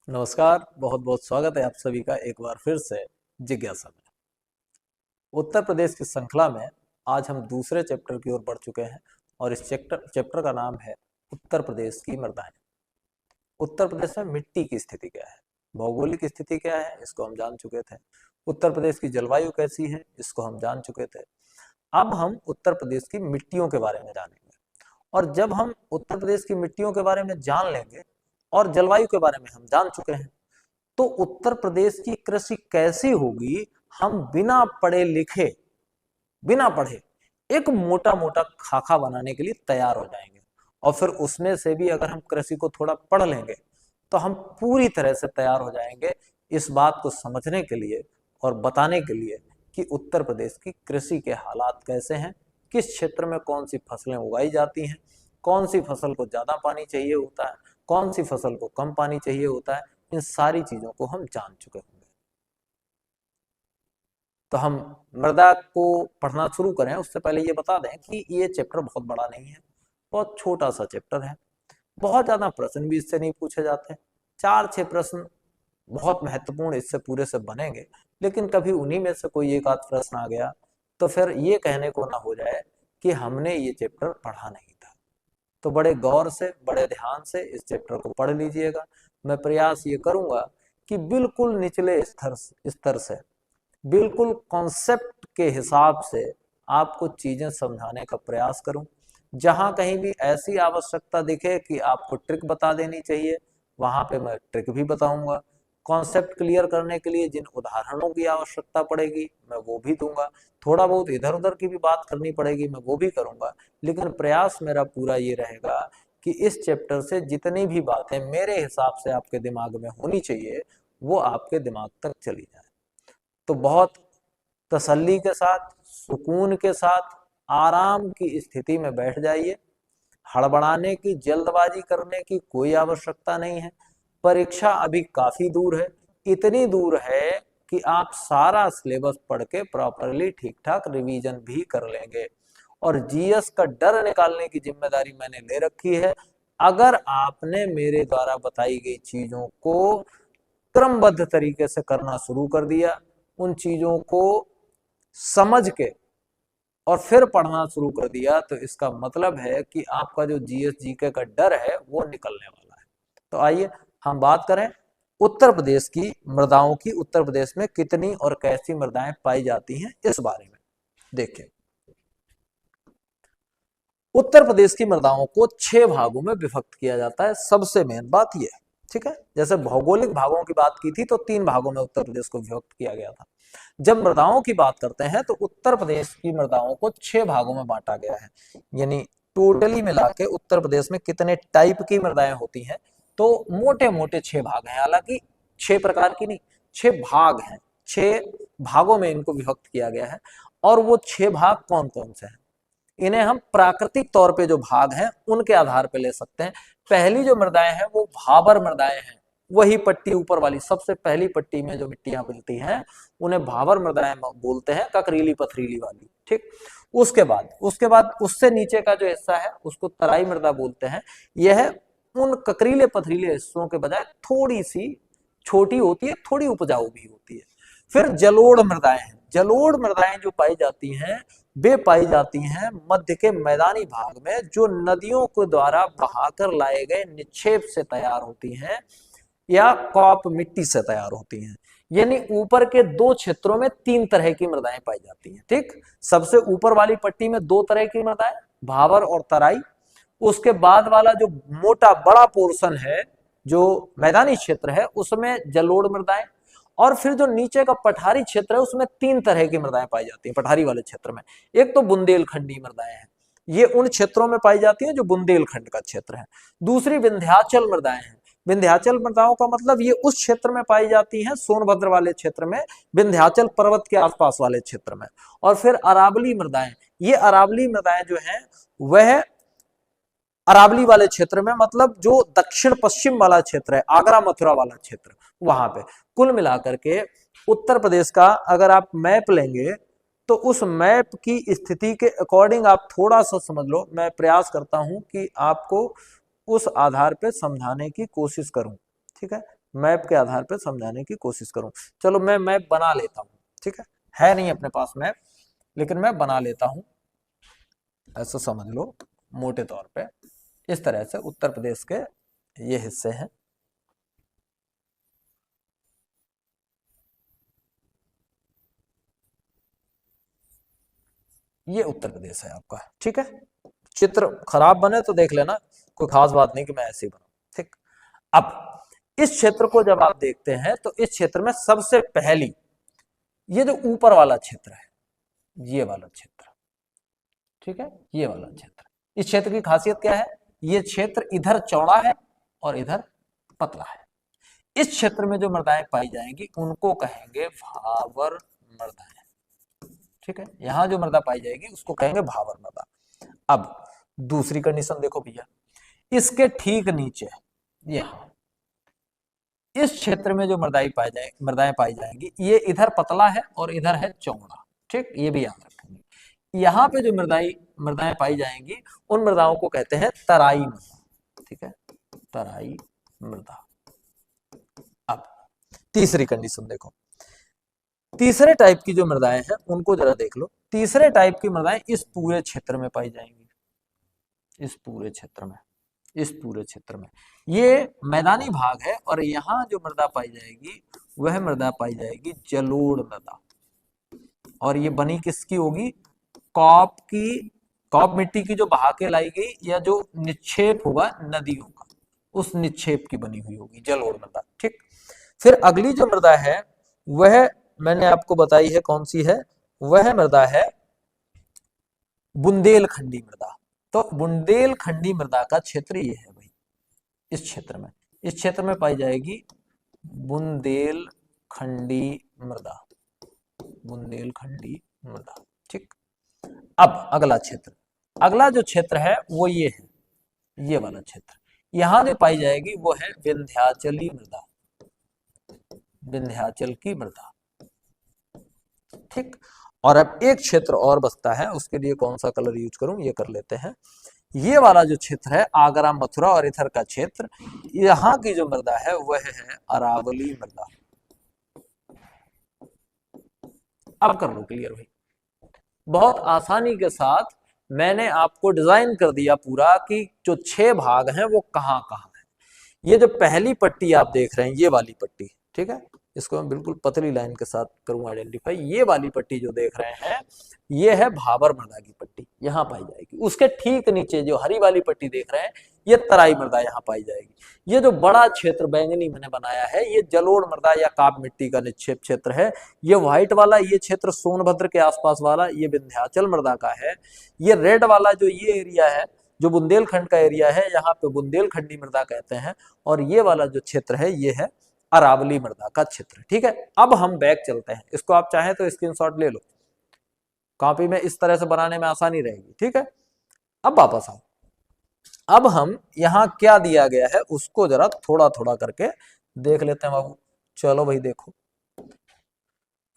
नमस्कार, बहुत बहुत स्वागत है आप सभी का एक बार फिर से जिज्ञासा में। उत्तर प्रदेश की श्रृंखला में आज हम दूसरे चैप्टर की ओर बढ़ चुके हैं और इस चैप्टर का नाम है उत्तर प्रदेश की मृदाएं। उत्तर प्रदेश में मिट्टी की स्थिति क्या है, भौगोलिक स्थिति क्या है, इसको हम जान चुके थे। उत्तर प्रदेश की जलवायु कैसी है, इसको हम जान चुके थे। अब हम उत्तर प्रदेश की मिट्टियों के बारे में जानेंगे और जब हम उत्तर प्रदेश की मिट्टियों के बारे में जान लेंगे और जलवायु के बारे में हम जान चुके हैं तो उत्तर प्रदेश की कृषि कैसी होगी, हम बिना पढ़े लिखे, बिना पढ़े एक मोटा मोटा खाका बनाने के लिए तैयार हो जाएंगे। और फिर उसमें से भी अगर हम कृषि को थोड़ा पढ़ लेंगे तो हम पूरी तरह से तैयार हो जाएंगे इस बात को समझने के लिए और बताने के लिए कि उत्तर प्रदेश की कृषि के हालात कैसे हैं, किस क्षेत्र में कौन सी फसलें उगाई जाती हैं, कौन सी फसल को ज्यादा पानी चाहिए होता है, कौन सी फसल को कम पानी चाहिए होता है। इन सारी चीजों को हम जान चुके होंगे। तो हम मृदा को पढ़ना शुरू करें उससे पहले ये बता दें कि ये चैप्टर बहुत बड़ा नहीं है, बहुत छोटा सा चैप्टर है। बहुत ज्यादा प्रश्न भी इससे नहीं पूछे जाते। 4-6 प्रश्न बहुत महत्वपूर्ण इससे पूरे से बनेंगे, लेकिन कभी उन्हीं में से कोई एक आध प्रश्न आ गया तो फिर ये कहने को ना हो जाए कि हमने ये चैप्टर पढ़ा नहीं था। तो बड़े गौर से, बड़े ध्यान से इस चैप्टर को पढ़ लीजिएगा। मैं प्रयास ये करूंगा कि बिल्कुल निचले स्तर से बिल्कुल कॉन्सेप्ट के हिसाब से आपको चीजें समझाने का प्रयास करूं। जहां कहीं भी ऐसी आवश्यकता दिखे कि आपको ट्रिक बता देनी चाहिए, वहां पे मैं ट्रिक भी बताऊंगा। कॉन्सेप्ट क्लियर करने के लिए जिन उदाहरणों की आवश्यकता पड़ेगी मैं वो भी दूंगा। थोड़ा बहुत इधर उधर की भी बात करनी पड़ेगी मैं वो भी करूंगा। लेकिन प्रयास मेरा पूरा ये रहेगा कि इस चैप्टर से जितनी भी बातें मेरे हिसाब से आपके दिमाग में होनी चाहिए वो आपके दिमाग तक चली जाए। तो बहुत तसल्ली के साथ, सुकून के साथ, आराम की स्थिति में बैठ जाइए। हड़बड़ाने की, जल्दबाजी करने की कोई आवश्यकता नहीं है। परीक्षा अभी काफी दूर है, इतनी दूर है कि आप सारा सिलेबस पढ़ के प्रॉपरली ठीक ठाक रिवीजन भी कर लेंगे। और जीएस का डर निकालने की जिम्मेदारी मैंने ले रखी है। अगर आपने मेरे द्वारा बताई गई चीजों को क्रमबद्ध तरीके से करना शुरू कर दिया, उन चीजों को समझ के और फिर पढ़ना शुरू कर दिया, तो इसका मतलब है कि आपका जो जीएस जीके का डर है वो निकलने वाला है। तो आइए हम बात करें उत्तर प्रदेश की मृदाओं की। उत्तर प्रदेश में कितनी और कैसी मृदाएं पाई जाती हैं इस बारे में देखिए। उत्तर प्रदेश की मृदाओं को 6 भागों में विभक्त किया जाता है। सबसे मेन बात यह है, ठीक है। जैसे भौगोलिक भागों की बात की थी तो 3 भागों में उत्तर प्रदेश को विभक्त किया गया था। जब मृदाओं की बात करते हैं तो उत्तर प्रदेश की मृदाओं को 6 भागों में बांटा गया है। यानी टोटली मिला के उत्तर प्रदेश में कितने टाइप की मृदाएं होती हैं, तो मोटे मोटे 6 भाग हैं। हालांकि 6 प्रकार की नहीं, 6 भाग हैं। 6 भागों में इनको विभक्त किया गया है। और वो 6 भाग कौन कौन से हैं, इन्हें हम प्राकृतिक तौर पे जो भाग हैं उनके आधार पे ले सकते हैं। पहली जो मृदाएं हैं वो भाबर मृदाएं हैं। वही पट्टी ऊपर वाली सबसे पहली पट्टी में जो मिट्टियां मिलती हैं उन्हें भाबर मृदाएं बोलते हैं, ककरीली पथरीली वाली, ठीक। उसके बाद उससे नीचे का जो हिस्सा है उसको तराई मृदा बोलते हैं। यह उन ककरीले पथरीले हिस्सों के बजाय थोड़ी सी छोटी होती है, थोड़ी उपजाऊ भी होती है। फिर जलोढ़ मृदाएं हैं। जलोढ़ मृदाएं जो पाई जाती हैं वे पाई जाती हैं मध्य के मैदानी भाग में, जो नदियों के द्वारा बहाकर लाए गए निक्षेप से तैयार होती हैं या कॉप मिट्टी से तैयार होती हैं। यानी ऊपर के 2 क्षेत्रों में 3 तरह की मृदाएं पाई जाती हैं, ठीक। सबसे ऊपर वाली पट्टी में 2 तरह की मृदाएं, भाबर और तराई। उसके बाद वाला जो मोटा बड़ा पोर्शन है, जो मैदानी क्षेत्र है, उसमें जलोढ़ मृदाएं। और फिर जो नीचे का पठारी क्षेत्र है उसमें 3 तरह की मृदाएं पाई जाती हैं पठारी वाले क्षेत्र में। एक तो बुंदेलखंडी मृदाएं हैं, ये उन क्षेत्रों में पाई जाती हैं जो बुंदेलखंड का क्षेत्र है। दूसरी विंध्याचल मृदाएं हैं। विंध्याचल मृदाओं का मतलब ये उस क्षेत्र में पाई जाती हैं, सोनभद्र वाले क्षेत्र में, विंध्याचल पर्वत के आसपास वाले क्षेत्र में। और फिर अरावली मृदाएं। ये अरावली मृदाएं जो हैं वह अरावली वाले क्षेत्र में, मतलब जो दक्षिण पश्चिम वाला क्षेत्र है, आगरा मथुरा वाला क्षेत्र, वहां पे। कुल मिलाकर के उत्तर प्रदेश का अगर आप मैप लेंगे तो उस मैप की स्थिति के अकॉर्डिंग आप थोड़ा सा समझ लो। मैं प्रयास करता हूं कि आपको उस आधार पे समझाने की कोशिश करूं, ठीक है। मैप के आधार पर समझाने की कोशिश करूं। चलो मैं मैप बना लेता हूं, ठीक है नहीं अपने पास मैप, लेकिन मैं बना लेता हूं। ऐसा समझ लो मोटे तौर पे, इस तरह से उत्तर प्रदेश के ये हिस्से हैं। ये उत्तर प्रदेश है आपका, ठीक है। चित्र खराब बने तो देख लेना, कोई खास बात नहीं कि मैं ऐसे ही बनाऊं, ठीक। अब इस क्षेत्र को जब आप देखते हैं तो इस क्षेत्र में सबसे पहली ये जो ऊपर वाला क्षेत्र है, ये वाला क्षेत्र, ठीक है, ये वाला क्षेत्र, इस क्षेत्र की खासियत क्या है, ये क्षेत्र इधर चौड़ा है और इधर पतला है। इस क्षेत्र में जो मृदाएं पाई जाएंगी उनको कहेंगे भावर मृदाएं, ठीक है। यहां जो मृदा पाई जाएगी उसको कहेंगे भावर मृदा। अब दूसरी कंडीशन देखो भैया, इसके ठीक नीचे यहां इस क्षेत्र में जो मृदाएं पाई जाएंगी, ये इधर पतला है और इधर है चौड़ा, ठीक, ये भी याद रखेंगे। यहाँ पे जो मृदाएं पाई जाएंगी उन मृदाओं को कहते हैं तराई मृदा, ठीक है, तराई मृदा। अब तीसरी कंडीशन देखो, तीसरे टाइप की जो मृदाएं हैं उनको जरा देख लो। तीसरे टाइप की मृदाएं इस पूरे क्षेत्र में पाई जाएंगी, इस पूरे क्षेत्र में, इस पूरे क्षेत्र में ये मैदानी भाग है और यहां जो मृदा पाई जाएगी वह मृदा पाई जाएगी जलोढ़ मृदा। और ये बनी किसकी होगी, कॉप मिट्टी की जो बहा के लाई गई या जो निक्षेप होगा नदियों का, उस निक्षेप की बनी हुई होगी जलोढ़ मृदा, ठीक। फिर अगली जो मृदा है वह मैंने आपको बताई है, कौन सी है, वह मृदा है बुंदेलखंडी मृदा। तो बुंदेलखंडी मृदा का क्षेत्र ये है भाई, इस क्षेत्र में पाई जाएगी बुंदेलखंडी मृदा, बुंदेलखंडी मृदा, ठीक। अब अगला क्षेत्र, अगला जो क्षेत्र है वो ये है, ये वाला क्षेत्र, यहां जो पाई जाएगी वो है विंध्याचली मृदा, विंध्याचल की मृदा, ठीक। और अब एक क्षेत्र और बचता है, उसके लिए कौन सा कलर यूज करूं, ये कर लेते हैं। ये वाला जो क्षेत्र है आगरा मथुरा और इधर का क्षेत्र, यहाँ की जो मृदा है वह है अरावली मृदा। अब कर लो क्लियर भाई, बहुत आसानी के साथ मैंने आपको डिजाइन कर दिया पूरा कि जो 6 भाग हैं वो कहाँ कहाँ है। ये जो पहली पट्टी आप देख रहे हैं, ये वाली पट्टी, ठीक है, इसको मैं बिल्कुल पतली लाइन के साथ करूंगा आइडेंटिफाई। ये वाली पट्टी जो देख रहे हैं ये है भाबर मृदा की पट्टी, यहाँ पाई जाएगी। उसके ठीक नीचे जो हरी वाली पट्टी देख रहे हैं ये तराई मृदा यहाँ पाई जाएगी। ये जो बड़ा क्षेत्र बैंगनी मैंने बनाया है ये जलोढ़ मृदा या काप मिट्टी का निक्षेप क्षेत्र है। ये व्हाइट वाला ये क्षेत्र सोनभद्र के आसपास वाला ये विंध्याचल मृदा का है। ये रेड वाला जो ये एरिया है जो बुंदेलखंड का एरिया है, यहाँ पे बुंदेलखंडी मृदा कहते हैं। और ये वाला जो क्षेत्र है ये है अरावली मृदा का क्षेत्र, ठीक है। अब हम बैक चलते हैं, इसको आप चाहें तो स्क्रीनशॉट ले लो, कॉपी में इस तरह से बनाने में आसानी रहेगी, ठीक है। अब वापस आओ, अब हम यहाँ क्या दिया गया है उसको जरा थोड़ा थोड़ा करके देख लेते हैं बाबू। चलो भाई देखो,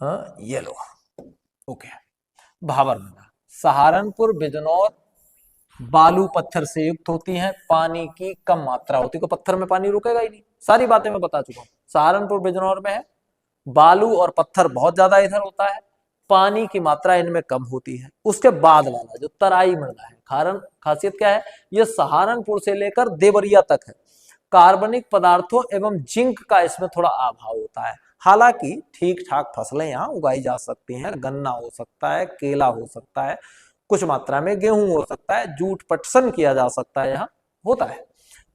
हाँ ये लो, ओके। भाबर मृदा सहारनपुर बिजनौर बालू पत्थर से युक्त होती हैं, पानी की कम मात्रा होती है, तो पत्थर में पानी रुकेगा ही नहीं, सारी बातें मैं बता चुका हूं। सहारनपुर बिजनौर में है, बालू और पत्थर बहुत ज्यादा इधर होता है, पानी की मात्रा इनमें कम होती है। उसके बाद वाला जो तराई मृदा है, कारण खासियत क्या है, ये सहारनपुर से लेकर देवरिया तक है। कार्बनिक पदार्थों एवं जिंक का इसमें थोड़ा अभाव होता है। हालांकि ठीक ठाक फसलें यहाँ उगाई जा सकती हैं, गन्ना हो सकता है, केला हो सकता है, कुछ मात्रा में गेहूं हो सकता है, जूट पटसन किया जा सकता है, यहाँ होता है।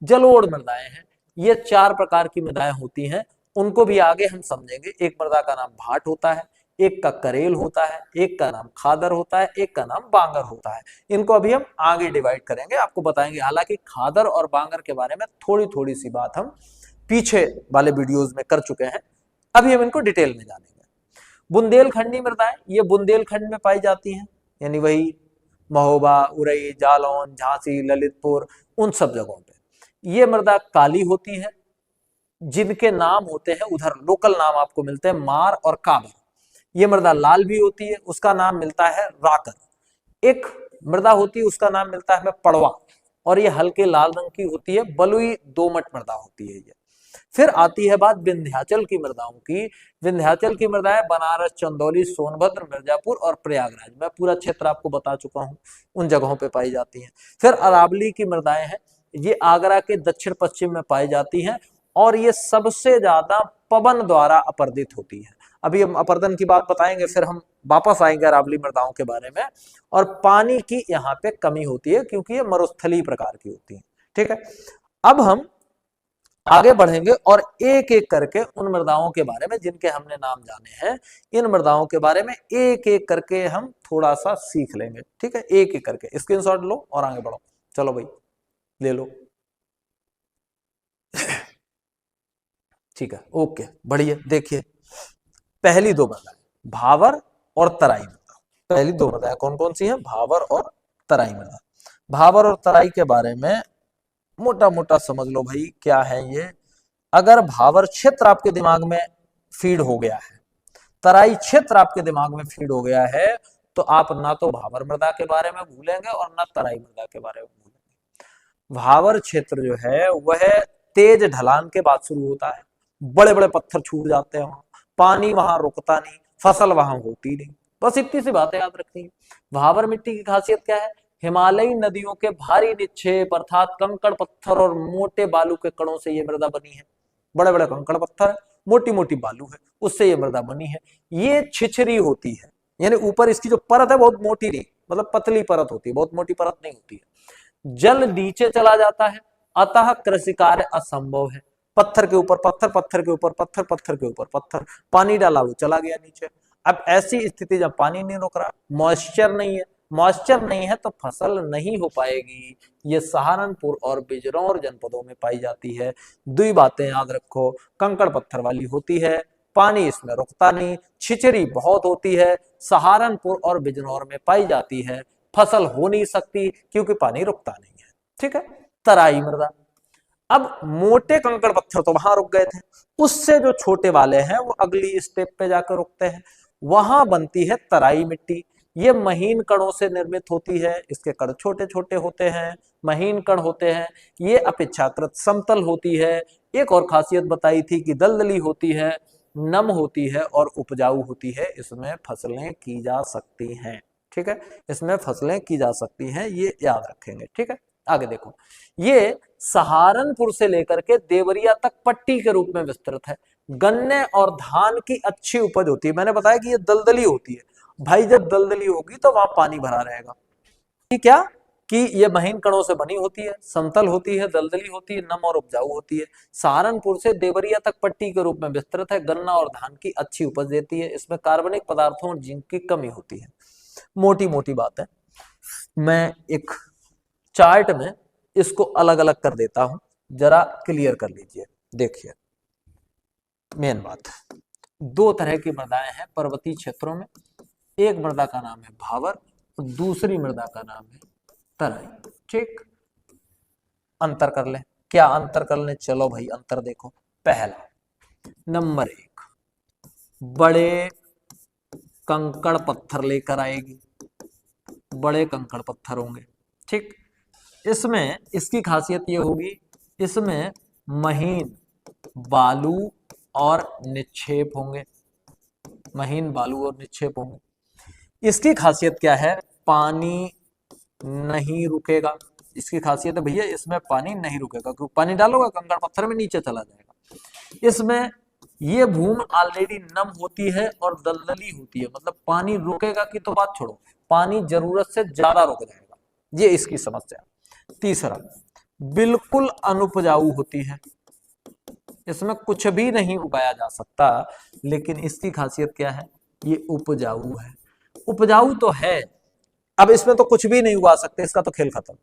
जलोढ़ मृदाएं हैं, ये 4 प्रकार की मृदाएं होती हैं, उनको भी आगे हम समझेंगे। एक मृदा का नाम भाट होता है, एक का करेल होता है, एक का नाम खादर होता है, एक का नाम बांगर होता है। इनको अभी हम आगे डिवाइड करेंगे, आपको बताएंगे। हालांकि खादर और बांगर के बारे में थोड़ी थोड़ी सी बात हम पीछे वाले वीडियोज में कर चुके हैं, अभी हम इनको डिटेल में जानेंगे। बुंदेलखंडी मृदाएं ये बुंदेलखंड में पाई जाती हैं, यानी वही महोबा, उरई, जालौन, झांसी, ललितपुर, उन सब जगहों पे। ये मृदा काली होती है, जिनके नाम होते हैं उधर लोकल नाम आपको मिलते हैं मार और काबर। ये मृदा लाल भी होती है, उसका नाम मिलता है राकर। एक मृदा होती है उसका नाम मिलता है हमें पड़वा, और ये हल्के लाल रंग की होती है, बलुई दोमट मृदा होती है ये। फिर आती है बात विंध्याचल की मृदाओं की। विंध्याचल की मृदाएं बनारस, चंदौली, सोनभद्र, मिर्जापुर और प्रयागराज, मैं पूरा क्षेत्र आपको बता चुका हूं, उन जगहों पे पाई जाती हैं। फिर अरावली की मृदाएं हैं, ये आगरा के दक्षिण पश्चिम में पाई जाती हैं और ये सबसे ज्यादा पवन द्वारा अपर्दित होती है। अभी हम अपर्दन की बात बताएंगे, फिर हम वापस आएंगे अरावली मृदाओं के बारे में। और पानी की यहाँ पे कमी होती है क्योंकि ये मरुस्थलीय प्रकार की होती है। ठीक है, अब हम आगे बढ़ेंगे और एक एक करके उन मृदाओं के बारे में जिनके हमने नाम जाने हैं, इन मृदाओं के बारे में एक एक करके हम थोड़ा सा सीख लेंगे। ठीक है, एक एक करके स्क्रीनशॉट लो और आगे बढ़ो। चलो भाई ले लो। ठीक है, ओके, बढ़िया। देखिए पहली दो मृदाएं भावर और तराई मृदा। पहली दो मृदाएं कौन कौन सी हैं? भावर और तराई मृदा। भावर और तराई के बारे में मोटा मोटा समझ लो भाई, क्या है ये। अगर भावर क्षेत्र आपके दिमाग में फीड हो गया है, तराई क्षेत्र आपके दिमाग में फीड हो गया है, तो आप ना तो भावर मृदा के बारे में भूलेंगे और ना तराई मृदा के बारे में भूलेंगे। भावर क्षेत्र जो है वह तेज ढलान के बाद शुरू होता है, बड़े बड़े पत्थर छूट जाते हैं वहां, पानी वहां रुकता नहीं, फसल वहां होती नहीं। बस इतनी सी बातें याद रखनी है। भावर मिट्टी की खासियत क्या है? हिमालयी नदियों के भारी निक्षेप अर्थात कंकड़ पत्थर और मोटे बालू के कणों से ये मृदा बनी है। बड़े बड़े कंकड़ पत्थर है, मोटी मोटी बालू है, उससे ये मृदा बनी है। ये छिछरी होती है, यानी ऊपर इसकी जो परत है बहुत मोटी नहीं, मतलब पतली परत होती है, बहुत मोटी परत नहीं होती है। जल नीचे चला जाता है, अतः कृषि कार्य असंभव है। पत्थर के ऊपर पत्थर, पत्थर के ऊपर पत्थर, पत्थर के ऊपर पत्थर, पानी डाला वो चला गया नीचे। अब ऐसी स्थिति जब पानी नहीं रुक रहा, मॉइस्चर नहीं है, मॉइस्चर नहीं है तो फसल नहीं हो पाएगी। ये सहारनपुर और बिजनौर जनपदों में पाई जाती है। दो बातें याद रखो, कंकड़ पत्थर वाली होती है, पानी इसमें रुकता नहीं, छिचरी बहुत होती है, सहारनपुर और बिजनौर में पाई जाती है, फसल हो नहीं सकती क्योंकि पानी रुकता नहीं है। ठीक है, तराई मृदा। अब मोटे कंकड़ पत्थर तो वहां रुक गए थे, उससे जो छोटे वाले हैं वो अगली स्टेप पे जाकर रुकते हैं, वहां बनती है तराई मिट्टी। ये महीन कणों से निर्मित होती है, इसके कण छोटे छोटे होते हैं, महीन कण होते हैं, ये अपेक्षाकृत समतल होती है। एक और खासियत बताई थी कि दलदली होती है, नम होती है और उपजाऊ होती है, इसमें फसलें की जा सकती हैं। ठीक है, इसमें फसलें की जा सकती हैं, ये याद रखेंगे। ठीक है, आगे देखो, ये सहारनपुर से लेकर के देवरिया तक पट्टी के रूप में विस्तृत है। गन्ने और धान की अच्छी उपज होती है। मैंने बताया कि ये दलदली होती है भाई, जब दलदली होगी तो वहां पानी भरा रहेगा। क्या कि ये महीन कणों से बनी होती है, समतल होती है, दलदली होती है, नम और उपजाऊ होती है। सहारनपुर से देवरिया तक पट्टी के रूप में विस्तृत है, गन्ना और धान की अच्छी उपज देती है। इसमें कार्बनिक पदार्थों और जिंक की कमी होती है। मोटी मोटी बात है, मैं एक चार्ट में इसको अलग अलग कर देता हूं, जरा क्लियर कर लीजिए। देखिए मेन बात, दो तरह की मृदाएं हैं पर्वतीय क्षेत्रों में। एक मृदा का नाम है भावर और दूसरी मृदा का नाम है तराई। ठीक, अंतर कर ले। क्या अंतर कर ले? चलो भाई अंतर देखो। पहला, नंबर 1, बड़े कंकड़ पत्थर लेकर आएगी, बड़े कंकड़ पत्थर होंगे। ठीक, इसमें इसकी खासियत ये होगी, इसमें महीन बालू और निक्षेप होंगे, महीन बालू और निक्षेप होंगे। इसकी खासियत क्या है? पानी नहीं रुकेगा। इसकी खासियत है भैया इसमें पानी नहीं रुकेगा, क्योंकि पानी डालोगे कंकड़ पत्थर में नीचे चला जाएगा। इसमें ये भूमि ऑलरेडी नम होती है और दलदली होती है, मतलब पानी रुकेगा की तो बात छोड़ो, पानी जरूरत से ज्यादा रुक जाएगा, ये इसकी समस्या। तीसरा, बिल्कुल अनुपजाऊ होती है, इसमें कुछ भी नहीं उगाया जा सकता। लेकिन इसकी खासियत क्या है? ये उपजाऊ है। उपजाऊ तो है, अब इसमें तो कुछ भी नहीं उगा सकते, इसका तो खेल खत्म।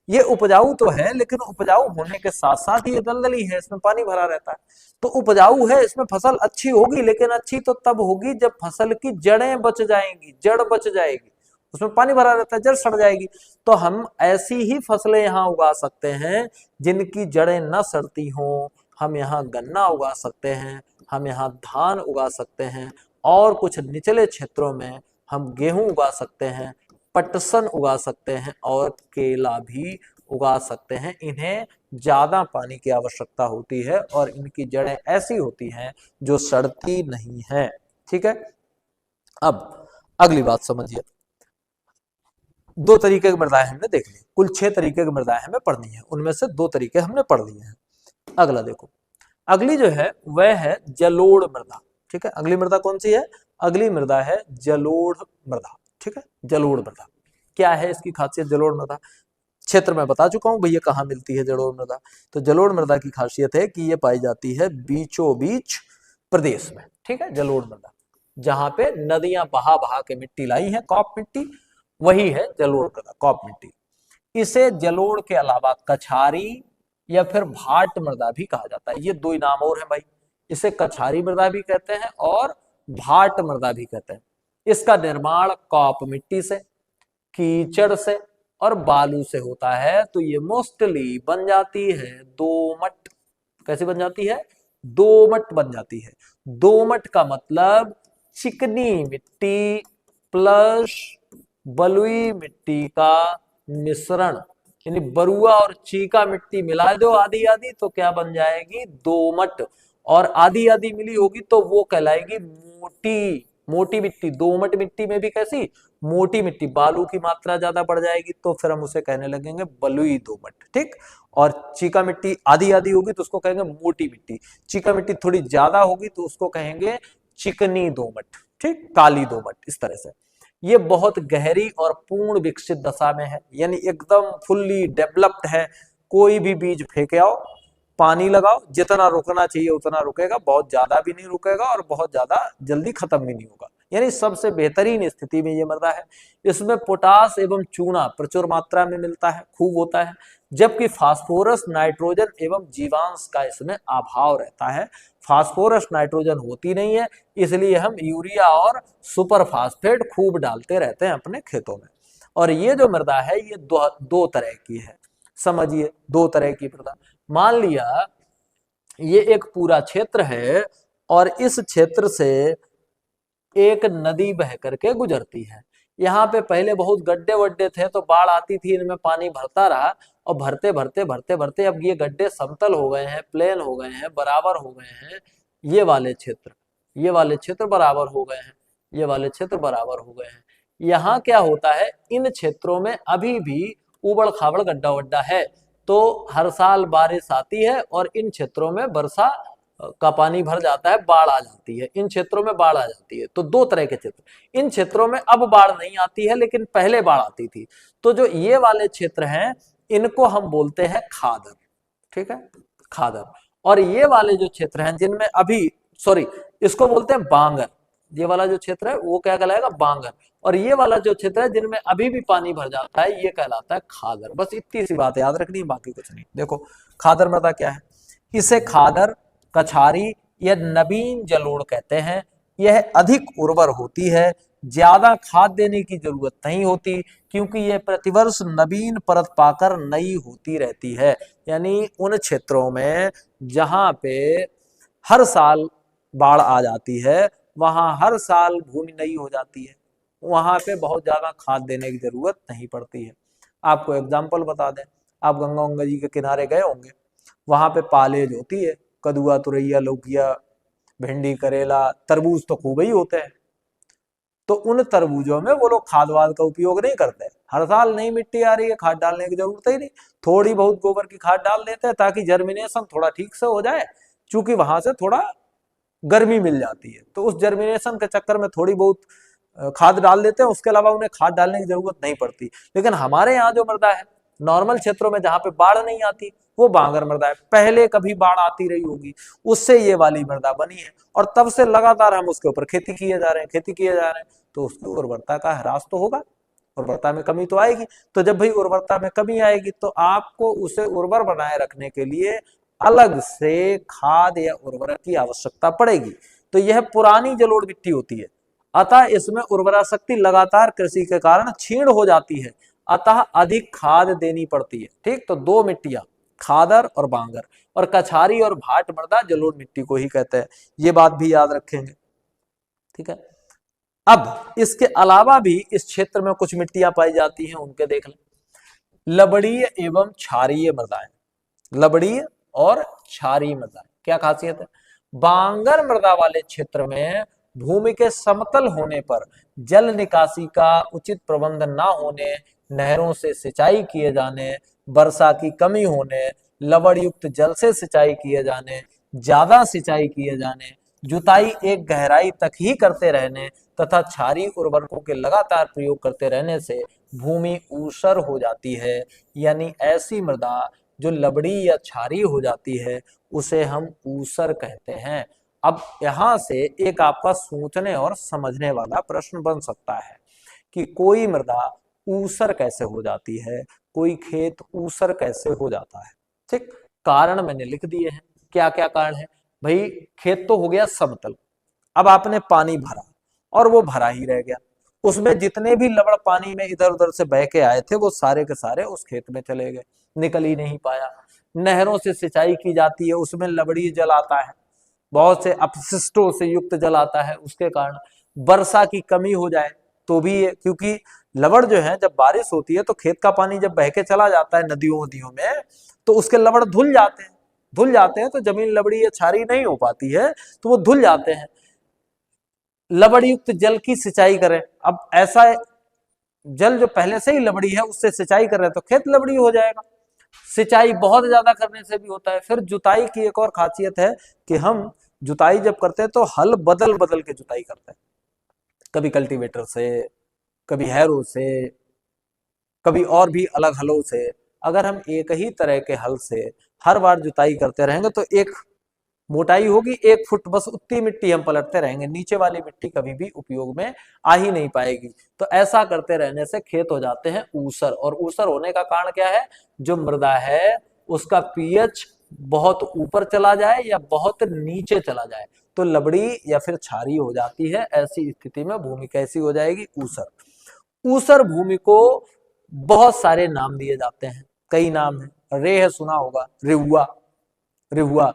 ये उपजाऊ तो है, लेकिन उपजाऊ होने के साथ साथ ये दलदली है, इसमें पानी भरा रहता है। तो उपजाऊ है, इसमें फसल अच्छी होगी, लेकिन अच्छी तो तब होगी जब फसल की जड़ें बच जाएंगी, जड़ बच जाएगी, उसमें पानी भरा रहता है, जड़ सड़ जाएगी। तो हम ऐसी ही फसलें यहाँ उगा सकते हैं जिनकी जड़ें न सड़ती हों। हम यहाँ गन्ना उगा सकते हैं, हम यहाँ धान उगा सकते हैं, और कुछ निचले क्षेत्रों में हम गेहूं उगा सकते हैं, पटसन उगा सकते हैं और केला भी उगा सकते हैं। इन्हें ज्यादा पानी की आवश्यकता होती है और इनकी जड़ें ऐसी होती हैं जो सड़ती नहीं है। ठीक है, अब अगली बात समझिए। दो तरीके की मृदाएं हमने देख ली, कुल 6 तरीके की मृदाएं हमें पढ़नी है, उनमें से 2 तरीके हमने पढ़ लिए हैं। अगला देखो, अगली जो है वह है जलोढ़ मृदा। ठीक है, अगली मृदा कौन सी है? अगली मृदा है जलोढ़ मृदा। ठीक है, जलोढ़ मृदा क्या है, इसकी खासियत जलोढ़ मृदा क्षेत्र में बता चुका हूं भैया कहाँ मिलती है जलोढ़ मृदा। तो जलोढ़ मृदा की खासियत है कि ये पाई जाती है बीचों बीच प्रदेश में। ठीक है, जलोढ़ मृदा जहां पे नदियां बहा बहा के मिट्टी लाई है, कॉप मिट्टी, वही है जलोढ़ मृदा, कॉप मिट्टी। इसे जलोढ़ के अलावा कछारी या फिर भाट मृदा भी कहा जाता है। ये 2 ही नाम और है भाई, इसे कछारी मृदा भी कहते हैं और भाट मृदा भी कहते हैं। इसका निर्माण कॉप मिट्टी से, कीचड़ से और बालू से होता है। तो ये मोस्टली बन जाती है दोमट। कैसे बन जाती है? दोमट बन जाती है। दोमट का मतलब चिकनी मिट्टी प्लस बलुई मिट्टी का मिश्रण, यानी बरुआ और चीका मिट्टी मिला दो आधी आधी तो क्या बन जाएगी? दोमट। और आधी आधी मिली होगी तो वो कहलाएगी मोटी मोटी मिट्टी। दोमट मिट्टी में भी कैसी? मोटी मिट्टी। बालू की मात्रा ज्यादा बढ़ जाएगी तो फिर हम उसे कहने लगेंगे बलुई दोमट। ठीक, और चीका मिट्टी आधी आधी होगी तो उसको कहेंगे मोटी मिट्टी। चीका मिट्टी थोड़ी ज्यादा होगी तो उसको कहेंगे चिकनी दोमट। ठीक, काली दोमट। इस तरह से ये बहुत गहरी और पूर्ण विकसित दशा में है, यानी एकदम फुल्ली डेवलप्ड है। कोई भी बीज फेंके आओ, पानी लगाओ, जितना रुकना चाहिए उतना रुकेगा, बहुत ज्यादा भी नहीं रुकेगा और बहुत ज्यादा जल्दी खत्म भी नहीं होगा, यानी सबसे बेहतरीन स्थिति में ये मृदा है। इसमें पोटास एवं चूना प्रचुर मात्रा में मिलता है, खूब होता है, जबकि फास्फोरस, नाइट्रोजन एवं जीवांश का इसमें अभाव रहता है। फास्फोरस नाइट्रोजन होती नहीं है, इसलिए हम यूरिया और सुपर फास्फेट खूब डालते रहते हैं अपने खेतों में। और ये जो मृदा है ये दो तरह की है, समझिए, 2 तरह की मृदा। मान लिया ये एक पूरा क्षेत्र है और इस क्षेत्र से एक नदी बह करके गुजरती है। यहाँ पे पहले बहुत गड्ढे वड्ढे थे तो बाढ़ आती थी, इनमें पानी भरता रहा और भरते भरते भरते भरते अब ये गड्ढे समतल हो गए हैं, प्लेन हो गए हैं, बराबर हो गए हैं। ये वाले क्षेत्र बराबर हो गए हैं, ये वाले क्षेत्र बराबर हो गए हैं। यहाँ क्या होता है, इन क्षेत्रों में अभी भी उबड़ खाबड़ गड्ढा वड्ढा है, तो हर साल बारिश आती है और इन क्षेत्रों में वर्षा का पानी भर जाता है, बाढ़ आ जाती है, इन क्षेत्रों में बाढ़ आ जाती है। तो 2 तरह के क्षेत्र, इन क्षेत्रों में अब बाढ़ नहीं आती है लेकिन पहले बाढ़ आती थी। तो जो ये वाले क्षेत्र हैं इनको हम बोलते हैं खादर। ठीक है, खादर। और ये वाले जो क्षेत्र हैं जिनमें अभी, सॉरी, इसको बोलते हैं बांगर। ये वाला जो क्षेत्र है वो क्या कहलाएगा? बांगर। और ये वाला जो क्षेत्र है जिनमें अभी भी पानी भर जाता है ये कहलाता है खादर। बस इतनी सी बात याद रखनी, बाकी कुछ नहीं। देखो खादर मृदा क्या है, इसे खादर, कछारी या नवीन जलोढ़ कहते हैं। यह अधिक उर्वर होती है, ज्यादा खाद देने की जरूरत नहीं होती क्योंकि यह प्रतिवर्ष नवीन परत पाकर नई होती रहती है। यानी उन क्षेत्रों में जहां पे हर साल बाढ़ आ जाती है वहां हर साल भूमि नई हो जाती है, वहां पे बहुत ज्यादा खाद देने की जरूरत नहीं पड़ती है। आपको एग्जाम्पल बता दें, आप गंगा गंगा जी के किनारे गए होंगे, वहां पे पालेज होती है, कदुआ, तुरैया, लौकिया, भिंडी, करेला, तरबूज तो खूब ही होते हैं। तो उन तरबूजों में वो लोग खाद वाद का उपयोग नहीं करते। हर साल नई मिट्टी आ रही है, खाद डालने की जरूरत ही नहीं, थोड़ी बहुत गोबर की खाद डाल देते हैं ताकि जर्मिनेशन थोड़ा ठीक से हो जाए, चूंकि वहां से थोड़ा गर्मी मिल जाती है तो उस जर्मिनेशन के चक्कर में थोड़ी बहुत खाद डाल देते हैं, उसके अलावा उन्हें खाद डालने की जरूरत नहीं पड़ती। लेकिन हमारे यहाँ जो मृदा है नॉर्मल क्षेत्रों में जहां पे बाढ़ नहीं आती वो बांगर मृदा है। पहले कभी बाढ़ आती रही होगी उससे ये वाली मृदा बनी है और तब से लगातार हम उसके ऊपर खेती किए जा रहे हैं, तो उसकी उर्वरता का ह्रास तो होगा, उर्वरता में कमी तो आएगी। तो जब भाई उर्वरता में कमी आएगी तो आपको उसे उर्वर बनाए रखने के लिए अलग से खाद या उर्वरक की आवश्यकता पड़ेगी। तो यह पुरानी जलोढ़ मिट्टी होती है, अतः इसमें उर्वरा शक्ति लगातार कृषि के कारण क्षीण हो जाती है, अतः अधिक खाद देनी पड़ती है। ठीक, तो 2 मिट्टियां, खादर और बांगर, और कछारी और भाट मृदा जलोढ़ मिट्टी को ही कहते हैं। ये बात भी याद रखेंगे। ठीक है, अब इसके अलावा भी इस क्षेत्र में कुछ मिट्टियां पाई जाती हैं, उनके देख लें। लवणीय एवं क्षारीय मृदाएं, लवणीय और क्षारीय मृदा। क्या खासियत है? बांगर मृदा वाले क्षेत्र में भूमि के समतल होने पर जल निकासी का उचित प्रबंध न होने, नहरों से सिंचाई किए जाने, वर्षा की कमी होने, लवण युक्त जल से सिंचाई किए जाने, ज्यादा सिंचाई किए जाने, जुताई एक गहराई तक ही करते रहने तथा क्षारीय उर्वरकों के लगातार प्रयोग करते रहने से भूमि ऊसर हो जाती है। यानी ऐसी मृदा जो लवणी या क्षारीय हो जाती है उसे हम ऊसर कहते हैं। अब यहां से एक आपका सोचने और समझने वाला प्रश्न बन सकता है कि कोई मृदा ऊसर कैसे हो जाती है, कोई खेत ऊसर कैसे हो जाता है। ठीक, कारण मैंने लिख दिए हैं। क्या क्या कारण है भाई? खेत तो हो गया समतल, अब आपने पानी भरा और वो भरा ही रह गया, उसमें जितने भी लवण पानी में इधर उधर से बह के आए थे वो सारे के सारे उस खेत में चले गए, निकल ही नहीं पाया। नहरों से सिंचाई की जाती है, उसमें लवणीय जल आता है, बहुत से अपशिष्टों से युक्त जल आता है, उसके कारण वर्षा की कमी हो जाए तो भी क्योंकि लवण जो है जब बारिश होती है तो खेत का पानी जब बह के चला जाता है नदियों नदियों में तो उसके लवण धुल जाते हैं, धुल जाते हैं तो जमीन लवणीय या क्षारीय नहीं हो पाती है तो वो धुल जाते हैं। लवण युक्त जल की सिंचाई करें, अब ऐसा जल जो पहले से ही लवणी है उससे सिंचाई कर रहे हैं तो खेत लवणी हो जाएगा। सिंचाई बहुत ज्यादा करने से भी होता है। फिर जुताई की एक और खासियत है कि हम जुताई जब करते हैं तो हल बदल बदल के जुताई करते हैं, कभी कल्टीवेटर से, कभी हैरो से, कभी और भी अलग हलों से। अगर हम एक ही तरह के हल से हर बार जुताई करते रहेंगे तो एक मोटाई होगी 1 फुट, बस उतनी मिट्टी हम पलटते रहेंगे, नीचे वाली मिट्टी कभी भी उपयोग में आ ही नहीं पाएगी। तो ऐसा करते रहने से खेत हो जाते हैं ऊसर, और ऊसर होने का कारण क्या है? जो मृदा है उसका पीएच बहुत ऊपर चला जाए या बहुत नीचे चला जाए तो लवणी या फिर क्षारीय हो जाती है। ऐसी स्थिति में भूमि कैसी हो जाएगी? ऊसर। ऊसर भूमि को बहुत सारे नाम दिए जाते हैं, कई नाम है। रेह सुना होगा, रिहुआ, रिहुआ।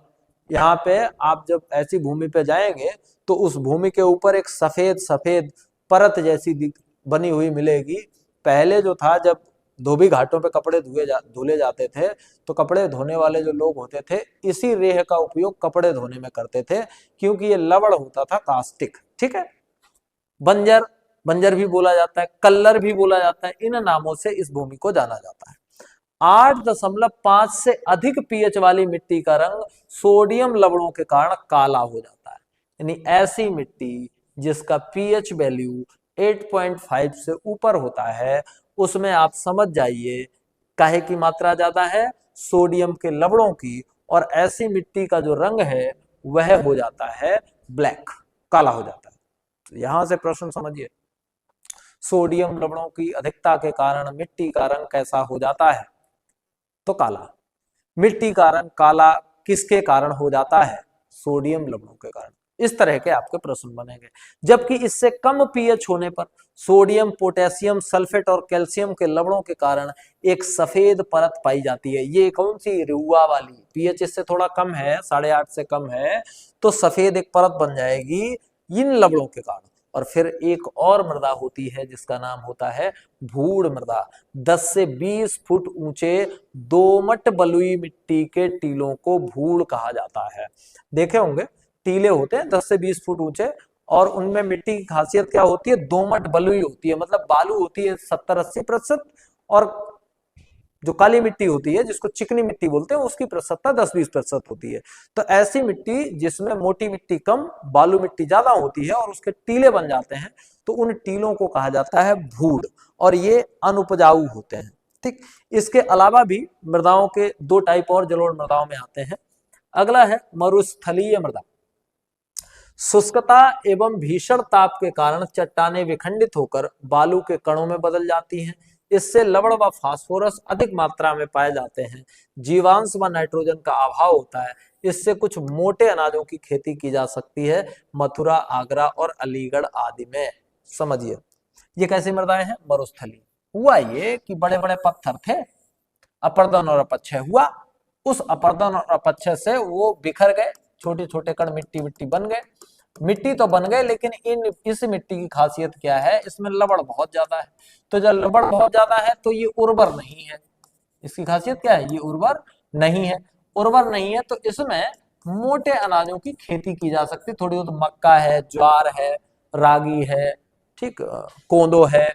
यहाँ पे आप जब ऐसी भूमि पे जाएंगे तो उस भूमि के ऊपर एक सफेद सफेद परत जैसी बनी हुई मिलेगी। पहले जो था जब धोबी घाटों पे कपड़े धुले जाते थे तो कपड़े धोने वाले जो लोग होते थे इसी रेह का उपयोग कपड़े धोने में करते थे क्योंकि ये लवण होता था कास्टिक। ठीक है, बंजर, बंजर भी बोला जाता है, कल्लर भी बोला जाता है, इन नामों से इस भूमि को जाना जाता है। 8.5 से अधिक पीएच वाली मिट्टी का रंग सोडियम लवणों के कारण काला हो जाता है। यानी ऐसी मिट्टी जिसका पीएच वैल्यू 8.5 से ऊपर होता है उसमें आप समझ जाइए काहे की मात्रा ज्यादा है? सोडियम के लवणों की। और ऐसी मिट्टी का जो रंग है वह हो जाता है ब्लैक, काला हो जाता है। तो यहां से प्रश्न समझिए, सोडियम लवणों की अधिकता के कारण मिट्टी का रंग कैसा हो जाता है? तो काला। मिट्टी का रंग काला किसके कारण हो जाता है? सोडियम लवणों के कारण। इस तरह के आपके प्रश्न बनेंगे। जबकि इससे कम पीएच होने पर सोडियम, पोटेशियम, सल्फेट और कैल्शियम के लवणों के कारण एक सफेद परत पाई जाती है। ये कौन सी? रिहुआ वाली। पीएच इससे थोड़ा कम है, 8.5 से कम है तो सफेद एक परत बन जाएगी इन लवणों के कारण। और फिर एक और मृदा होती है जिसका नाम होता है भूड़ मृदा। 10 से 20 फुट ऊंचे दोमट बलुई मिट्टी के टीलों को भूड़ कहा जाता है। देखे होंगे टीले होते हैं 10 से 20 फुट ऊंचे और उनमें मिट्टी की खासियत क्या होती है? दोमट बलुई होती है, मतलब बालू होती है 70-80%, और जो काली मिट्टी होती है जिसको चिकनी मिट्टी बोलते हैं उसकी प्रतिशतता 10-20% होती है। तो ऐसी मिट्टी जिसमें मोटी मिट्टी कम, बालू मिट्टी ज्यादा होती है और उसके टीले बन जाते हैं तो उन टीलों को कहा जाता है भूड़, और ये अनुपजाऊ होते हैं। ठीक, इसके अलावा भी मृदाओं के 2 टाइप और जलोढ़ मृदाओं में आते हैं। अगला है मरुस्थलीय मृदा। शुष्कता एवं भीषण ताप के कारण चट्टानें विखंडित होकर बालू के कणों में बदल जाती हैं। इससे लवण व फास्फोरस अधिक मात्रा में पाए जाते हैं। जीवांश व नाइट्रोजन का अभाव होता है। इससे कुछ मोटे अनाजों की खेती की जा सकती है मथुरा, आगरा और अलीगढ़ आदि में। समझिए ये कैसी मृदाएं हैं? मरुस्थली। हुआ ये कि बड़े बड़े पत्थर थे, अपर्दन और अपक्षय हुआ, उस अपर्दन और अपक्षय से वो बिखर गए, छोटे छोटे कण मिट्टी मिट्टी बन गए। मिट्टी तो बन गए लेकिन इस मिट्टी की खासियत क्या है? इसमें लवण बहुत ज्यादा है। तो जब लवण बहुत ज्यादा है तो ये उर्वर नहीं है। इसकी खासियत क्या है? ये उर्वर नहीं है, उर्वर नहीं है, तो इसमें मोटे अनाजों की खेती की जा सकती है। थोड़ी बहुत मक्का है, ज्वार है, रागी है, ठीक, कोंदो है,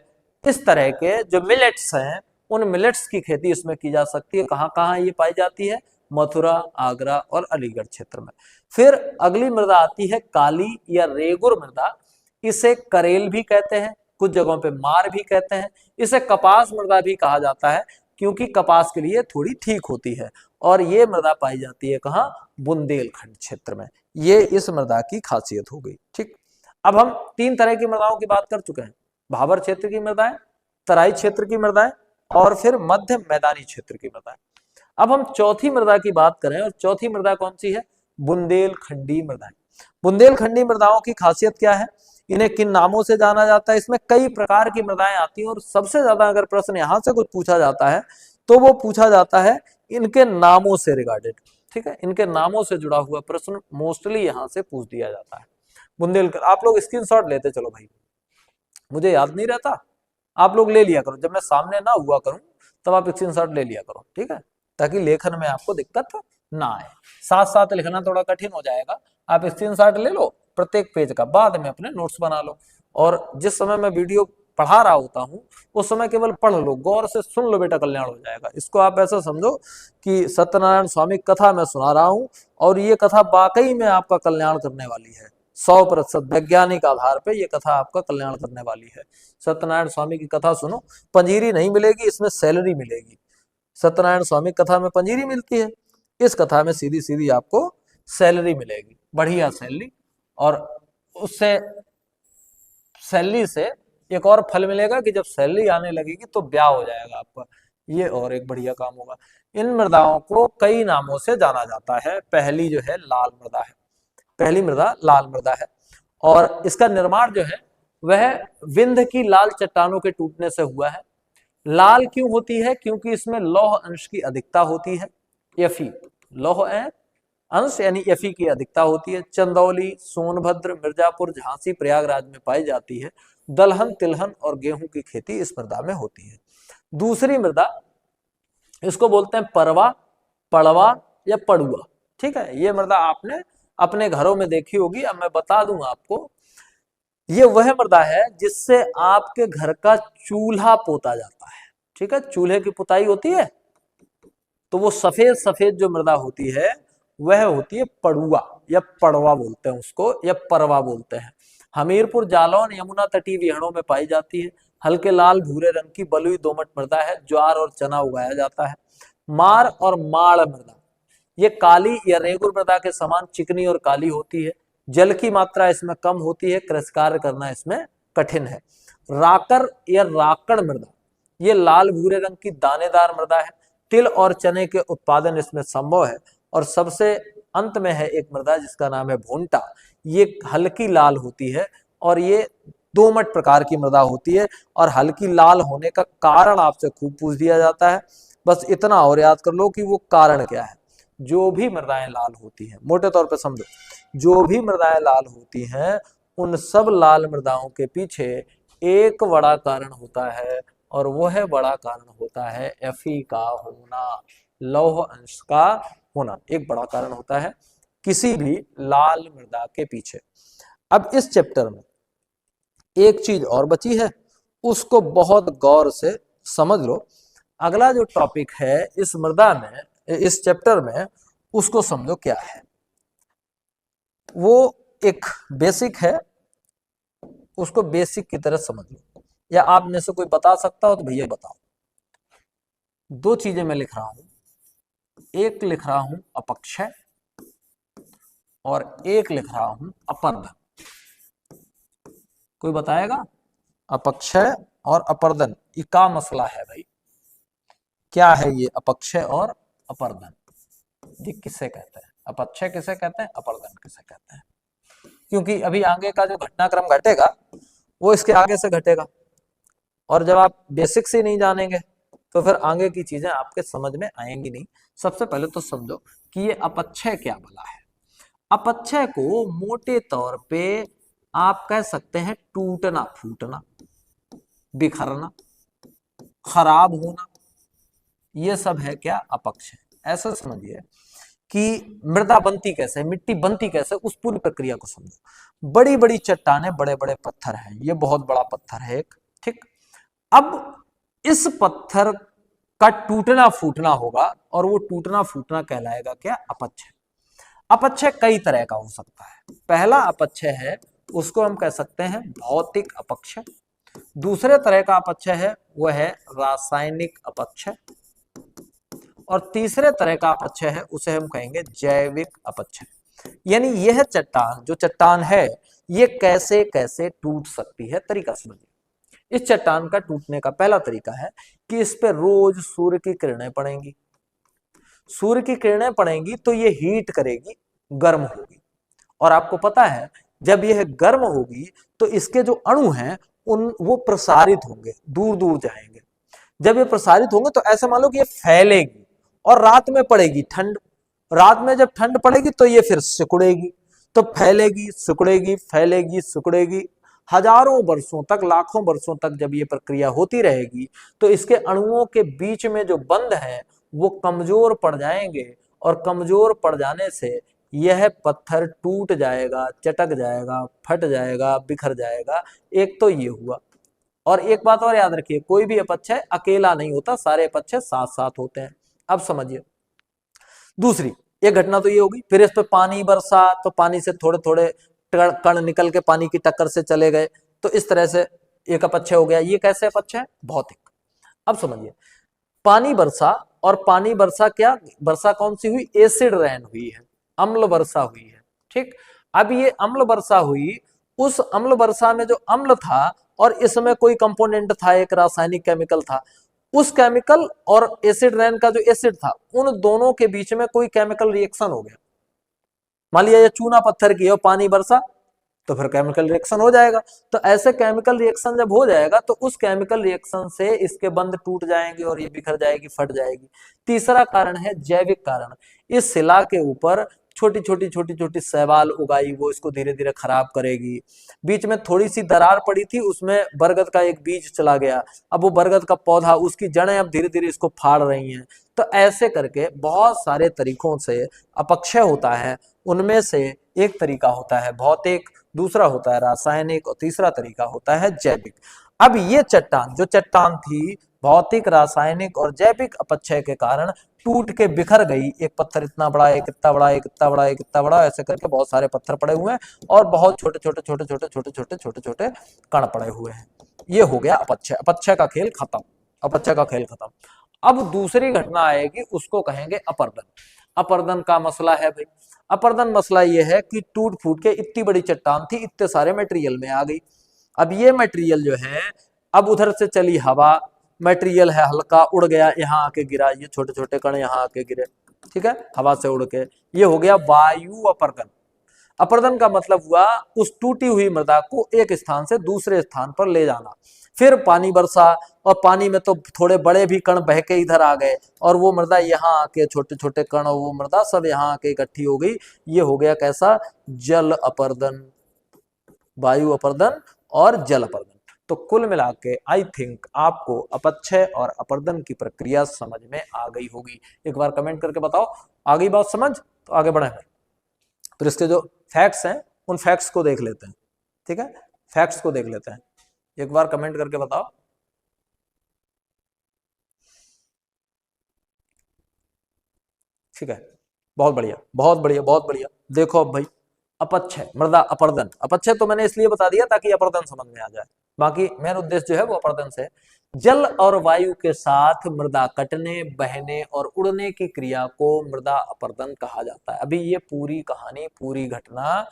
इस तरह के जो मिलेट्स हैं उन मिलेट्स की खेती इसमें की जा सकती है। कहाँ कहाँ ये पाई जाती है? मथुरा, आगरा और अलीगढ़ क्षेत्र में। फिर अगली मृदा आती है काली या रेगुर मृदा। इसे करेल भी कहते हैं, कुछ जगहों पे मार भी कहते हैं। इसे कपास मृदा भी कहा जाता है क्योंकि कपास के लिए थोड़ी ठीक होती है। और ये मृदा पाई जाती है कहाँ? बुंदेलखंड क्षेत्र में। ये इस मृदा की खासियत हो गई। ठीक, अब हम तीन तरह की मृदाओं की बात कर चुके हैं। भाबर क्षेत्र की मृदाएं, तराई क्षेत्र की मृदाएं और फिर मध्य मैदानी क्षेत्र की मृदाएं। अब हम चौथी मृदा की बात करें, और चौथी मृदा कौन सी है? बुंदेलखंडी मृदाएं। बुंदेलखंडी मृदाओं की खासियत क्या है? इन्हें किन नामों से जाना जाता है? इसमें कई प्रकार की मृदाएं आती हैं और सबसे ज्यादा अगर प्रश्न यहां से कुछ पूछा जाता है तो वो पूछा जाता है इनके नामों से रिगार्डेड। ठीक है, इनके नामों से जुड़ा हुआ प्रश्न मोस्टली यहां से पूछ दिया जाता है। बुंदेलखंड, आप लोग स्क्रीनशॉट लेते चलो भाई, मुझे याद नहीं रहता, आप लोग ले लिया करो, जब मैं सामने ना हुआ करूं तब आप स्क्रीनशॉट ले लिया करो, ठीक है, ताकि लेखन में आपको दिक्कत ना आए। साथ साथ लिखना थोड़ा कठिन हो जाएगा, आप स्क्रीनशॉट ले लो प्रत्येक पेज का, बाद में अपने नोट्स बना लो। और जिस समय मैं वीडियो पढ़ा रहा होता हूँ उस समय केवल पढ़ लो, गौर से सुन लो बेटा, कल्याण हो जाएगा। इसको आप ऐसा समझो कि सत्यनारायण स्वामी कथा मैं सुना रहा हूँ और ये कथा वाकई में आपका कल्याण करने वाली है। 100% वैज्ञानिक आधार पे ये कथा आपका कल्याण करने वाली है। सत्यनारायण स्वामी की कथा सुनो, पंजीरी नहीं मिलेगी, इसमें सैलरी मिलेगी। सत्यनारायण स्वामी कथा में पंजीरी मिलती है, इस कथा में सीधी सीधी आपको सैलरी मिलेगी, बढ़िया सैलरी। और उससे सैलरी से एक और फल मिलेगा कि जब सैलरी आने लगेगी तो ब्याह हो जाएगा आपका, ये और एक बढ़िया काम होगा। इन मृदाओं को कई नामों से जाना जाता है। पहली जो है लाल मृदा है, पहली मृदा लाल मृदा है और इसका निर्माण जो है वह विंध्य की लाल चट्टानों के टूटने से हुआ है। लाल क्यों होती है? क्योंकि इसमें लौह अंश की अधिकता होती है, Fe, लौह अंश यानी Fe की अधिकता होती है। चंदौली, सोनभद्र, मिर्जापुर, झांसी, प्रयागराज में पाई जाती है। दलहन, तिलहन और गेहूं की खेती इस मृदा में होती है। दूसरी मृदा, इसको बोलते हैं परवा, पड़वा या पड़ुआ। ठीक है, ये मृदा आपने अपने घरों में देखी होगी। अब मैं बता दूं आपको, ये वह मृदा है जिससे आपके घर का चूल्हा पोता जाता है। ठीक है, चूल्हे की पुताई होती है तो वो सफेद सफेद जो मृदा होती है वह होती है पड़ुआ या पड़वा बोलते हैं उसको, या परवा बोलते हैं। हमीरपुर, जालौन, यमुना तटीय विहड़ों में पाई जाती है। हल्के लाल भूरे रंग की बलुई दोमट मृदा है। ज्वार और चना उगाया जाता है। मार और माड़ मृदा, ये काली या रेगुर मृदा के समान चिकनी और काली होती है। जल की मात्रा इसमें कम होती है, कृषि कार्य करना इसमें कठिन है। राकर या राकड़ मृदा, ये लाल भूरे रंग की दानेदार मृदा है। तिल और चने के उत्पादन इसमें संभव है। और सबसे अंत में है एक मृदा जिसका नाम है भोंटा, ये हल्की लाल होती है और ये दोमट प्रकार की मृदा होती है। और हल्की लाल होने का कारण आपसे खूब पूछ दिया जाता है, बस इतना और याद कर लो कि वो कारण क्या है। जो भी मृदाएं लाल होती हैं, मोटे तौर पे समझो, जो भी मृदाएं लाल होती हैं उन सब लाल मृदाओं के पीछे एक बड़ा कारण होता है और वह बड़ा कारण होता है Fe का होना, लौह अंश का होना एक बड़ा कारण होता है किसी भी लाल मृदा के पीछे। अब इस चैप्टर में एक चीज और बची है, उसको बहुत गौर से समझ लो। अगला जो टॉपिक है इस मृदा में, इस चैप्टर में, उसको समझो क्या है। वो एक बेसिक है, उसको बेसिक की तरह समझ लो। या आप में से कोई बता सकता हो तो भैया बताओ। दो चीजें मैं लिख रहा हूं, एक लिख रहा हूं अपक्षय और एक लिख रहा हूं अपर्दन। कोई बताएगा? अपक्षय और अपर्दन, ये क्या मसला है भाई? क्या है ये अपक्षय और अपर्दन? ये किसे कहते हैं? अपक्षय किसे कहते हैं, अपर्दन किसे कहते हैं? क्योंकि अभी आगे का जो घटनाक्रम घटेगा वो इसके आगे से घटेगा, और जब आप बेसिक्स ही नहीं जानेंगे तो फिर आगे की चीजें आपके समझ में आएंगी नहीं। सबसे पहले तो समझो कि ये अपक्षय क्या भला है। अपक्षय को मोटे तौर पे आप कह सकते हैं टूटना, फूटना, बिखरना, खराब होना, ये सब है क्या? अपक्षय। ऐसा समझिए कि मृदा बनती कैसे, मिट्टी बनती कैसे, उस पूरी प्रक्रिया को समझो। बड़ी बड़ी चट्टानें, बड़े बड़े पत्थर हैं, ये बहुत बड़ा पत्थर है एक, ठीक। अब इस पत्थर का टूटना फूटना होगा और वो टूटना फूटना कहलाएगा क्या, अपक्षय। अपक्षय कई तरह का हो सकता है। पहला अपक्षय है उसको हम कह सकते हैं भौतिक अपक्षय। दूसरे तरह का अपक्षय है वो है रासायनिक अपक्षय। और तीसरे तरह का अपक्षय है उसे हम कहेंगे जैविक अपक्षय। यानी यह चट्टान, जो चट्टान है, ये कैसे कैसे टूट सकती है, तरीका समझिए। इस चट्टान का टूटने का पहला तरीका है कि इस पे रोज सूर्य की किरणें पड़ेंगी। सूर्य की किरणें पड़ेंगी तो ये हीट करेगी, गर्म होगी। और आपको पता है जब यह गर्म होगी तो इसके जो अणु हैं उन वो प्रसारित होंगे, दूर दूर जाएंगे। जब ये प्रसारित होंगे तो ऐसा मान लो कि ये फैलेगी और रात में पड़ेगी ठंड। रात में जब ठंड पड़ेगी तो ये फिर सिकुड़ेगी, तो फैलेगी, सिकुड़ेगी, फैलेगी, सिकुड़ेगी। हजारों वर्षों तक, लाखों वर्षों तक जब ये प्रक्रिया होती रहेगी तो इसके अणुओं के बीच में जो बंध हैं वो कमजोर पड़ जाएंगे। और कमजोर पड़ जाने से यह पत्थर टूट जाएगा, चटक जाएगा, फट जाएगा, बिखर जाएगा। एक तो ये हुआ। और एक बात और याद रखिए, कोई भी अपक्षय अकेला नहीं होता, सारे अपक्षय साथ साथ होते हैं। अब समझिए दूसरी एक घटना तो ये होगी। फिर इस पे पानी बरसा तो पानी से थोड़े थोड़े कण निकल के पानी की टक्कर से चले गए, तो इस तरह से एक अपक्षय हो गया। ये कैसे अपक्षय है, भौतिक। अब समझिए पानी बरसा, और पानी बरसा क्या, वर्षा कौन सी हुई, एसिड रेन हुई है, अम्ल वर्षा हुई है, ठीक। अब ये अम्ल वर्षा हुई, उस अम्ल वर्षा में जो अम्ल था और इसमें कोई कंपोनेंट था, एक रासायनिक केमिकल था, उस केमिकल और एसिड रेन का जो एसिड था, उन दोनों के बीच में कोई केमिकल रिएक्शन हो गया। मान लिया ये चूना पत्थर की है और पानी बरसा, तो फिर केमिकल रिएक्शन हो जाएगा। तो ऐसे केमिकल रिएक्शन जब हो जाएगा तो उस केमिकल रिएक्शन से इसके बंध टूट जाएंगे और ये बिखर जाएगी, फट जाएगी। तीसरा कारण है जैविक कारण। इस शिला के ऊपर छोटी छोटी छोटी छोटी शैवाल उगाई, वो इसको धीरे धीरे खराब करेगी। बीच में थोड़ी सी दरार पड़ी थी, उसमें बरगद का एक बीज चला गया, अब वो बरगद का पौधा, उसकी जड़ें अब धीरे धीरे इसको फाड़ रही हैं। तो ऐसे करके बहुत सारे तरीकों से अपक्षय होता है। उनमें से एक तरीका होता है भौतिक, दूसरा होता है रासायनिक और तीसरा तरीका होता है जैविक। अब ये चट्टान, जो चट्टान थी भौतिक, रासायनिक और जैविक अपक्षय के कारण टूट के बिखर गई। एक पत्थर इतना बड़ा, एक इतना बड़ा, एक इतना बड़ा, एक इतना बड़ा, ऐसे करके बहुत सारे पत्थर पड़े हुए हैं और बहुत छोटे छोटे छोटे छोटे छोटे छोटे छोटे छोटे कण पड़े हुए हैं। ये हो गया अपक्षय। अपक्षय का खेल खत्म, अपक्षय का खेल खत्म। अब दूसरी घटना आएगी, उसको कहेंगे अपर्दन। अपर्दन का मसला है भाई। अपर्दन मसला ये है कि टूट फूट के इतनी बड़ी चट्टान थी, इतने सारे मटेरियल में आ गई। अब ये मटेरियल जो है, अब उधर से चली हवा, मटेरियल है हल्का, उड़ गया, यहाँ आके गिरा, ये छोटे छोटे कण यहाँ आके गिरे, ठीक है, हवा से उड़ के। ये हो गया वायु अपर्दन। अपर्दन का मतलब हुआ उस टूटी हुई मृदा को एक स्थान से दूसरे स्थान पर ले जाना। फिर पानी बरसा और पानी में तो थोड़े बड़े भी कण बह के इधर आ गए और वो मृदा यहाँ आके, छोटे छोटे कण और वो मृदा सब यहाँ आके इकट्ठी हो गई। ये हो गया कैसा, जल अपर्दन, वायु अपर्दन और जल अपर्दन। तो कुल मिला के आई थिंक आपको अपक्षय और अपर्दन की प्रक्रिया समझ में आ गई होगी। एक बार कमेंट करके बताओ आ गई बात समझ, तो आगे बढ़े। तो इसके जो फैक्ट्स हैं उन फैक्ट्स को देख लेते हैं, ठीक है, फैक्ट्स को देख लेते हैं। एक बार कमेंट करके बताओ। ठीक है, बहुत बढ़िया, बहुत बढ़िया, बहुत बढ़िया। देखो अब भाई, अपक्षय, मृदा अपर्दन। अपक्षय तो मैंने इसलिए बता दिया ताकि अपर्दन समझ में आ जाए, बाकी मेन उद्देश्य जो है वो अपर्दन से। जल और वायु के साथ मृदा कटने, बहने और उड़ने की क्रिया को मृदा अपर्दन कहा जाता है। अभी ये पूरी कहानी, पूरी घटना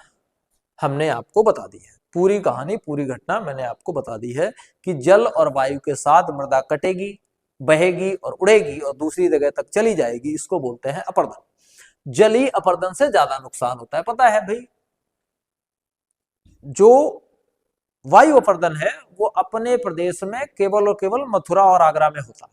हमने आपको बता दी है। पूरी कहानी, पूरी घटना मैंने आपको बता दी है कि जल और वायु के साथ मृदा कटेगी, बहेगी और उड़ेगी और दूसरी जगह तक चली जाएगी, इसको बोलते हैं अपर्दन। जलीय अपर्दन से ज्यादा नुकसान होता है। पता है भाई, जो वायु अपर्दन है वो अपने प्रदेश में केवल और केवल मथुरा और आगरा में होता है,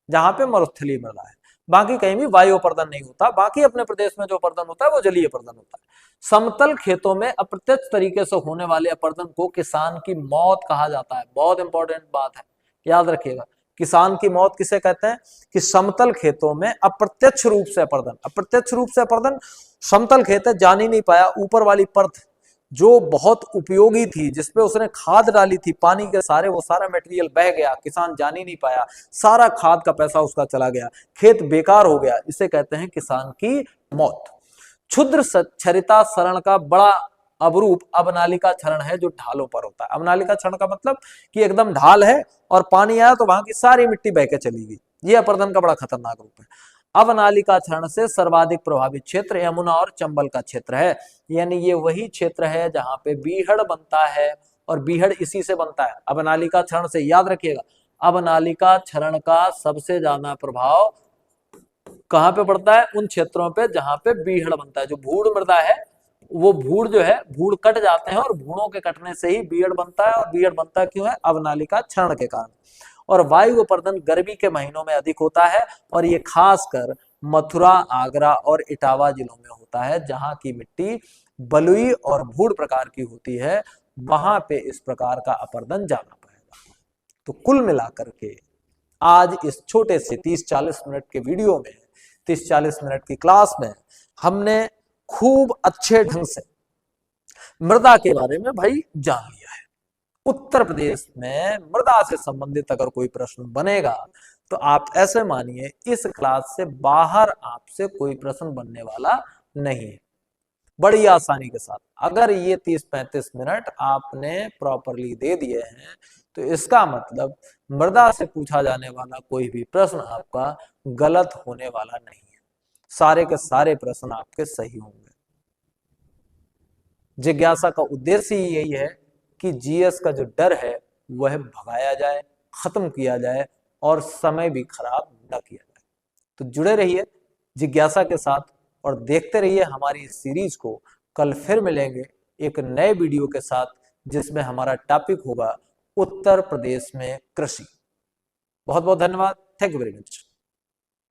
जहां पे मरुस्थलीय मृदा है। बाकी कहीं भी वायु अपर्दन नहीं होता। बाकी अपने प्रदेश में जो अपर्दन होता है वो जलीय अपर्दन होता है। समतल खेतों में अप्रत्यक्ष तरीके से होने वाले अपर्दन को किसान की मौत कहा जाता है। बहुत इंपॉर्टेंट बात है, याद रखिएगा। किसान की मौत किसे कहते हैं कि समतल खेतों में अप्रत्यक्ष रूप से अपर्दन, अप्रत्यक्ष रूप से अपर्दन, समतल खेत है, जान ही नहीं पाया, ऊपर वाली परत जो बहुत उपयोगी थी, जिसपे उसने खाद डाली थी, पानी के सारे वो सारा मटेरियल बह गया, किसान जान ही नहीं पाया, सारा खाद का पैसा उसका चला गया, खेत बेकार हो गया, इसे कहते हैं किसान की मौत। क्षुद्र क्षरिता शरण का बड़ा अवरूप अवनालिका क्षरण है, जो ढालों पर होता है। अवनालिका क्षरण का मतलब कि एकदम ढाल है और पानी आया तो वहां की सारी मिट्टी बह के चली गई, ये अपर्दन का बड़ा खतरनाक रूप है। अवनालिका क्षरण से सर्वाधिक प्रभावित क्षेत्र यमुना और चंबल का क्षेत्र है, यानी ये वही क्षेत्र है जहां पे बीहड़ बनता है, और बीहड़ इसी से बनता है। अवनालिका क्षरण से याद रखिएगा, अवनालिका क्षरण का सबसे ज्यादा प्रभाव कहां पे पड़ता है, उन क्षेत्रों पे जहां पे बीहड़ बनता है। जो भूड़ मृदा है, वो भूड़ जो है, भूड़ कट जाते हैं और भूड़ों के कटने से ही बीहड़ बनता है, और बीहड़ बनता क्यों है, अवनालिका क्षरण के कारण। और वायु अपर्दन गर्मी के महीनों में अधिक होता है, और ये खासकर मथुरा, आगरा और इटावा जिलों में होता है, जहां की मिट्टी बलुई और भूड़ प्रकार की होती है, वहां पे इस प्रकार का अपर्दन ज्यादा पाएगा। तो कुल मिलाकर के आज इस छोटे से 30-40 मिनट के वीडियो में, 30-40 मिनट की क्लास में हमने खूब अच्छे ढंग से मृदा के बारे में भाई जान लिया है। उत्तर प्रदेश में मृदा से संबंधित अगर कोई प्रश्न बनेगा तो आप ऐसे मानिए इस क्लास से बाहर आपसे कोई प्रश्न बनने वाला नहीं है। बड़ी आसानी के साथ अगर ये 30-35 मिनट आपने प्रॉपरली दे दिए हैं तो इसका मतलब मृदा से पूछा जाने वाला कोई भी प्रश्न आपका गलत होने वाला नहीं है, सारे के सारे प्रश्न आपके सही होंगे। जिज्ञासा का उद्देश्य ही यही है कि जीएस का जो डर है वह भगाया जाए, खत्म किया जाए और समय भी खराब न किया जाए। तो जुड़े रहिए जिज्ञासा के साथ और देखते रहिए हमारी इस सीरीज को। कल फिर मिलेंगे एक नए वीडियो के साथ, जिसमें हमारा टॉपिक होगा उत्तर प्रदेश में कृषि। बहुत बहुत धन्यवाद। Thank you very much.